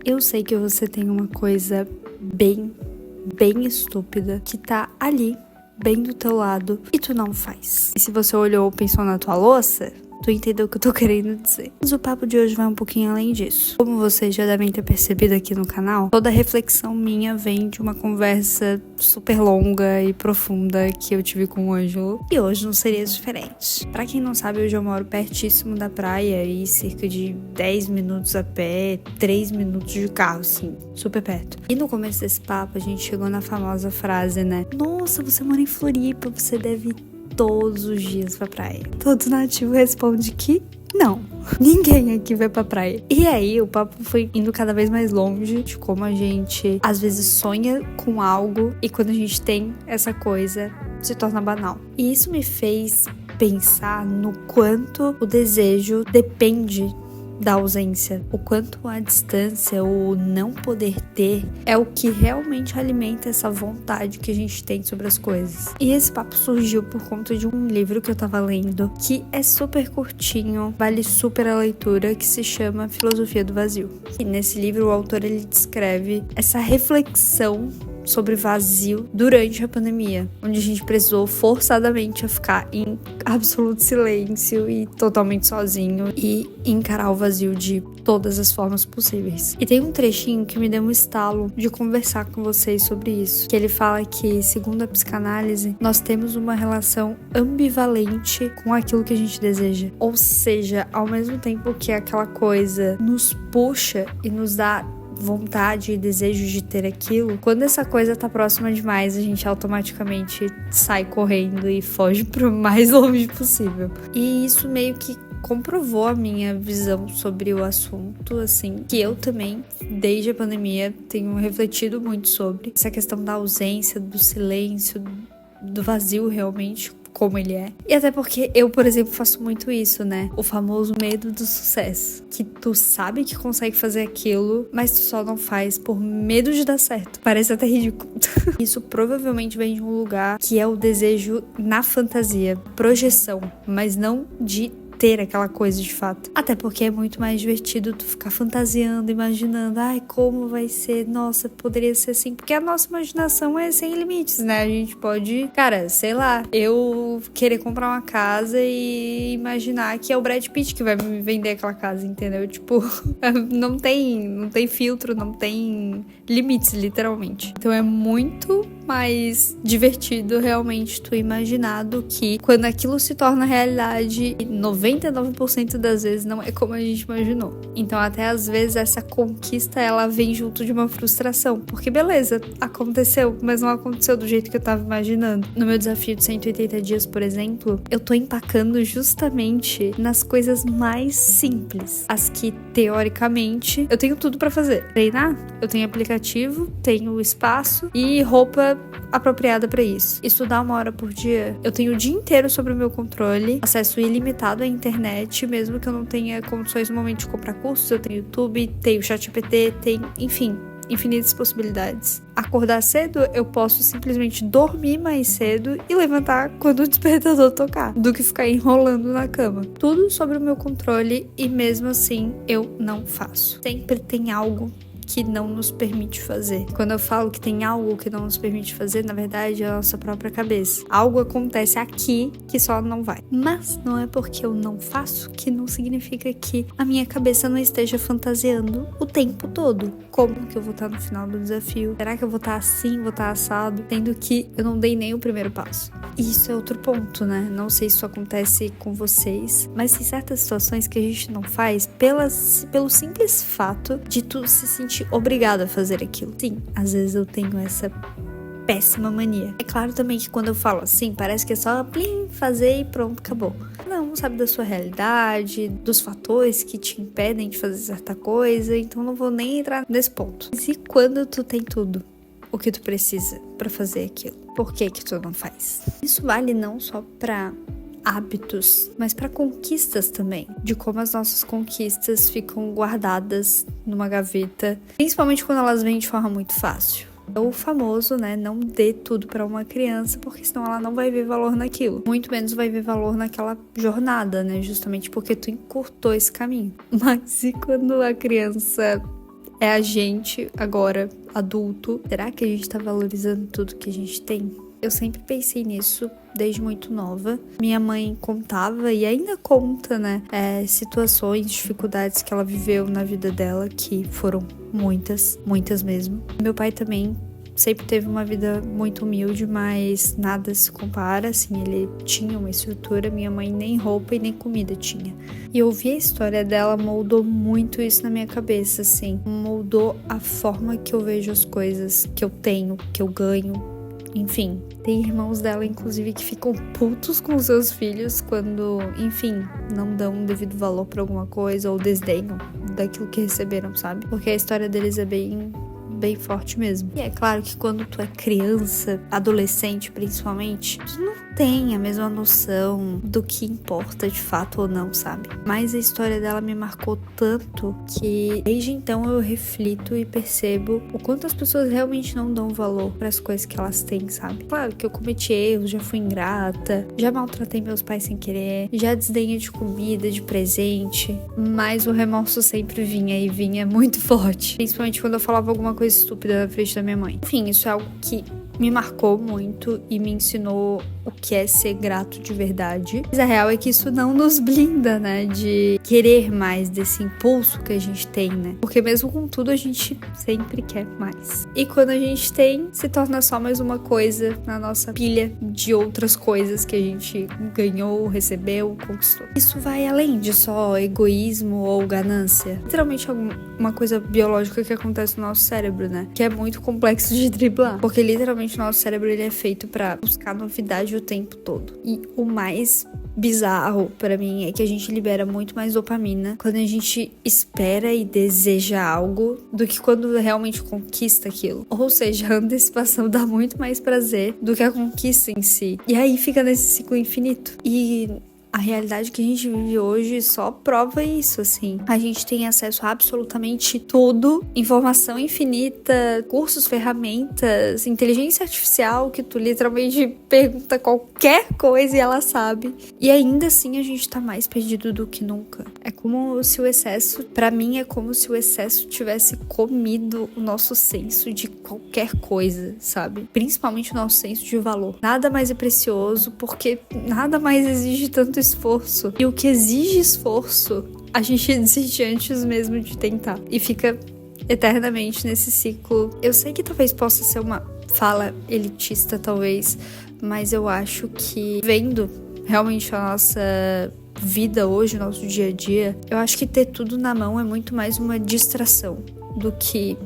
Eu sei que você tem uma coisa bem estúpida que tá ali, bem do teu lado, e tu não faz. E se você olhou ou pensou na tua louça, tu entendeu o que eu tô querendo dizer. Mas o papo de hoje vai um pouquinho além disso. Como vocês já devem ter percebido aqui no canal, toda reflexão minha vem de uma conversa super longa e profunda que eu tive com o Ângelo. E hoje não seria diferente. Pra quem não sabe, hoje eu moro pertíssimo da praia e cerca de 10 minutos a pé, 3 minutos de carro, assim, super perto. E no começo desse papo, a gente chegou na famosa frase, né? Nossa, você mora em Floripa, você deve ir todos os dias pra praia. Todo nativo responde que não. Ninguém aqui vai pra praia. E aí o papo foi indo cada vez mais longe de como a gente às vezes sonha com algo e quando a gente tem essa coisa se torna banal. E isso me fez pensar no quanto o desejo depende da ausência, o quanto a distância, o não poder ter é o que realmente alimenta essa vontade que a gente tem sobre as coisas. E esse papo surgiu por conta de um livro que eu tava lendo, que é super curtinho, vale super a leitura, que se chama Filosofia do Vazio. E nesse livro o autor ele descreve essa reflexão sobre vazio durante a pandemia, onde a gente precisou forçadamente a ficar em absoluto silêncio e totalmente sozinho e encarar o vazio de todas as formas possíveis. E tem um trechinho que me deu um estalo de conversar com vocês sobre isso, que ele fala que, segundo a psicanálise, nós temos uma relação ambivalente com aquilo que a gente deseja. Ou seja, ao mesmo tempo que aquela coisa nos puxa e nos dá vontade e desejo de ter aquilo, quando essa coisa tá próxima demais, a gente automaticamente sai correndo e foge pro mais longe possível. E isso meio que comprovou a minha visão sobre o assunto, assim, que eu também, desde a pandemia, tenho refletido muito sobre essa questão da ausência, do silêncio, do vazio realmente, como ele é. E até porque eu, por exemplo, faço muito isso, né? O famoso medo do sucesso. Que tu sabe que consegue fazer aquilo, mas tu só não faz por medo de dar certo. Parece até ridículo. Isso provavelmente vem de um lugar que é o desejo na fantasia, projeção, mas não de ter aquela coisa de fato. Até porque é muito mais divertido tu ficar fantasiando, imaginando, ai, como vai ser, nossa, poderia ser assim, porque a nossa imaginação é sem limites, né? A gente pode, cara, sei lá, eu querer comprar uma casa e imaginar que é o Brad Pitt que vai me vender aquela casa, entendeu? Tipo, não tem filtro, não tem limites, literalmente. Então é muito mais divertido realmente tu imaginar do que quando aquilo se torna realidade, 99% das vezes não é como a gente imaginou. Então até às vezes essa conquista ela vem junto de uma frustração, porque beleza, aconteceu, mas não aconteceu do jeito que eu tava imaginando. No meu desafio de 180 dias, por exemplo, eu tô empacando justamente nas coisas mais simples, as que teoricamente eu tenho tudo pra fazer. Treinar, eu tenho aplicativo, tenho espaço e roupa apropriada pra isso. Estudar 1 hora por dia, eu tenho o dia inteiro sobre o meu controle, acesso ilimitado à internet, mesmo que eu não tenha condições no momento de comprar cursos, eu tenho YouTube, tenho ChatGPT, tenho, enfim, infinitas possibilidades. Acordar cedo, eu posso simplesmente dormir mais cedo e levantar quando o despertador tocar, do que ficar enrolando na cama. Tudo sobre o meu controle e mesmo assim eu não faço. Sempre tem algo que não nos permite fazer. Quando eu falo que tem algo que não nos permite fazer, na verdade é a nossa própria cabeça. Algo acontece aqui que só não vai. Mas não é porque eu não faço que não significa que a minha cabeça não esteja fantasiando o tempo todo. Como que eu vou estar no final do desafio? Será que eu vou estar assim, vou estar assado? Tendo que eu não dei nem o primeiro passo. E isso é outro ponto, né? Não sei se isso acontece com vocês, mas tem certas situações que a gente não faz pelo simples fato de tu se sentir obrigado a fazer aquilo. Sim, às vezes eu tenho essa péssima mania. É claro também que quando eu falo assim, parece que é só plim, fazer e pronto, acabou. Não sabe da sua realidade, dos fatores que te impedem de fazer certa coisa, então não vou nem entrar nesse ponto. Mas e quando tu tem tudo o que tu precisa pra fazer aquilo? Por que tu não faz? Isso vale não só pra hábitos, mas para conquistas também, de como as nossas conquistas ficam guardadas numa gaveta, principalmente quando elas vêm de forma muito fácil. É o famoso, né, não dê tudo para uma criança, porque senão ela não vai ver valor naquilo. Muito menos vai ver valor naquela jornada, né, justamente porque tu encurtou esse caminho. Mas e quando a criança é a gente agora, adulto. Será que a gente tá valorizando tudo que a gente tem? Eu sempre pensei nisso desde muito nova. Minha mãe contava e ainda conta, né? Situações, dificuldades que ela viveu na vida dela, que foram muitas, muitas mesmo. Meu pai também sempre teve uma vida muito humilde, mas nada se compara, assim, ele tinha uma estrutura, minha mãe nem roupa e nem comida tinha. E ouvir a história dela moldou muito isso na minha cabeça, assim, moldou a forma que eu vejo as coisas, que eu tenho, que eu ganho, enfim. Tem irmãos dela, inclusive, que ficam putos com seus filhos quando, enfim, não dão um devido valor pra alguma coisa ou desdenham daquilo que receberam, sabe? Porque a história deles é bem forte mesmo. E é claro que quando tu é criança, adolescente principalmente, tu não tem a mesma noção do que importa de fato ou não, sabe? Mas a história dela me marcou tanto que desde então eu reflito e percebo o quanto as pessoas realmente não dão valor para as coisas que elas têm, sabe? Claro que eu cometi erros, já fui ingrata, já maltratei meus pais sem querer, já desdenhei de comida, de presente, mas o remorso sempre vinha e vinha muito forte, principalmente quando eu falava alguma coisa estúpida na frente da minha mãe. Enfim, isso é algo que me marcou muito e me ensinou o que é ser grato de verdade. Mas a real é que isso não nos blinda, né, de querer mais, desse impulso que a gente tem, né? Porque mesmo com tudo, a gente sempre quer mais. E quando a gente tem, se torna só mais uma coisa na nossa pilha de outras coisas que a gente ganhou, recebeu, conquistou. Isso vai além de só egoísmo ou ganância. Literalmente uma coisa biológica que acontece no nosso cérebro, né? Que é muito complexo de driblar. Porque literalmente o nosso cérebro ele é feito pra buscar novidade o tempo todo. E o mais bizarro pra mim é que a gente libera muito mais dopamina quando a gente espera e deseja algo do que quando realmente conquista aquilo. Ou seja, a antecipação dá muito mais prazer do que a conquista em si. E aí fica nesse ciclo infinito. E a realidade que a gente vive hoje só prova isso, assim. A gente tem acesso a absolutamente tudo, informação infinita, cursos, ferramentas, inteligência artificial, que tu literalmente pergunta qualquer coisa e ela sabe. E ainda assim a gente tá mais perdido do que nunca. É como se o excesso, pra mim é como se o excesso tivesse comido o nosso senso de qualquer coisa, sabe? Principalmente o nosso senso de valor. Nada mais é precioso porque nada mais exige tanto esforço. E o que exige esforço, a gente desiste antes mesmo de tentar. E fica eternamente nesse ciclo. Eu sei que talvez possa ser uma fala elitista, talvez, mas eu acho que vendo realmente a nossa vida hoje, o nosso dia a dia, eu acho que ter tudo na mão é muito mais uma distração do que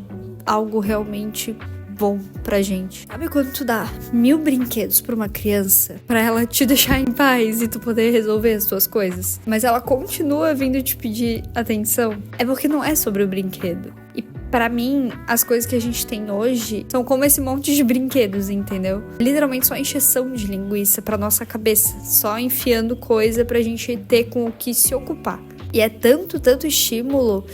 algo realmente bom pra gente. Sabe quando tu dá 1000 brinquedos pra uma criança pra ela te deixar em paz e tu poder resolver as tuas coisas, mas ela continua vindo te pedir atenção? É porque não é sobre o brinquedo. E pra mim, as coisas que a gente tem hoje são como esse monte de brinquedos, entendeu? Literalmente só encheção de linguiça pra nossa cabeça, só enfiando coisa pra gente ter com o que se ocupar. E é tanto estímulo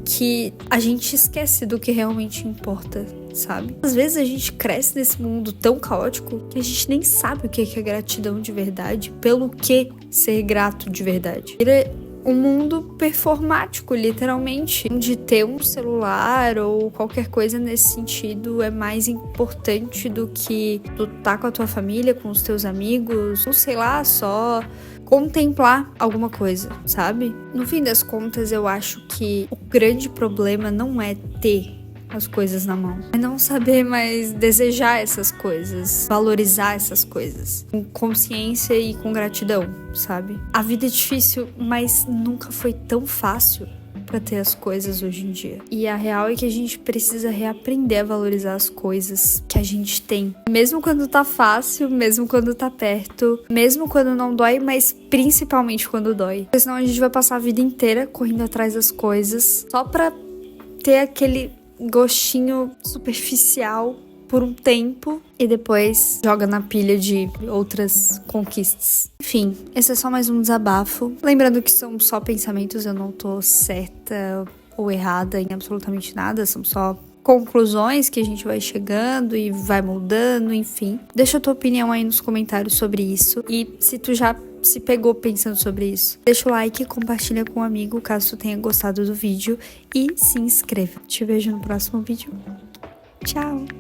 que a gente esquece do que realmente importa, sabe? Às vezes a gente cresce nesse mundo tão caótico que a gente nem sabe o que é gratidão de verdade, pelo que ser grato de verdade. Vira um mundo performático, literalmente, onde ter um celular ou qualquer coisa nesse sentido é mais importante do que tu tá com a tua família, com os teus amigos, ou sei lá, só contemplar alguma coisa, sabe? No fim das contas, eu acho que o grande problema não é ter as coisas na mão, é não saber mais desejar essas coisas, valorizar essas coisas com consciência e com gratidão, sabe? A vida é difícil, mas nunca foi tão fácil pra ter as coisas hoje em dia. E a real é que a gente precisa reaprender a valorizar as coisas que a gente tem. Mesmo quando tá fácil, mesmo quando tá perto, mesmo quando não dói, mas principalmente quando dói. Porque senão a gente vai passar a vida inteira correndo atrás das coisas só pra ter aquele gostinho superficial por um tempo e depois joga na pilha de outras conquistas. Enfim, esse é só mais um desabafo. Lembrando que são só pensamentos, eu não tô certa ou errada em absolutamente nada, são só conclusões que a gente vai chegando e vai mudando, enfim. Deixa a tua opinião aí nos comentários sobre isso. E se tu já se pegou pensando sobre isso. Deixa o like, compartilha com um amigo caso tu tenha gostado do vídeo e se inscreva. Te vejo no próximo vídeo. Tchau!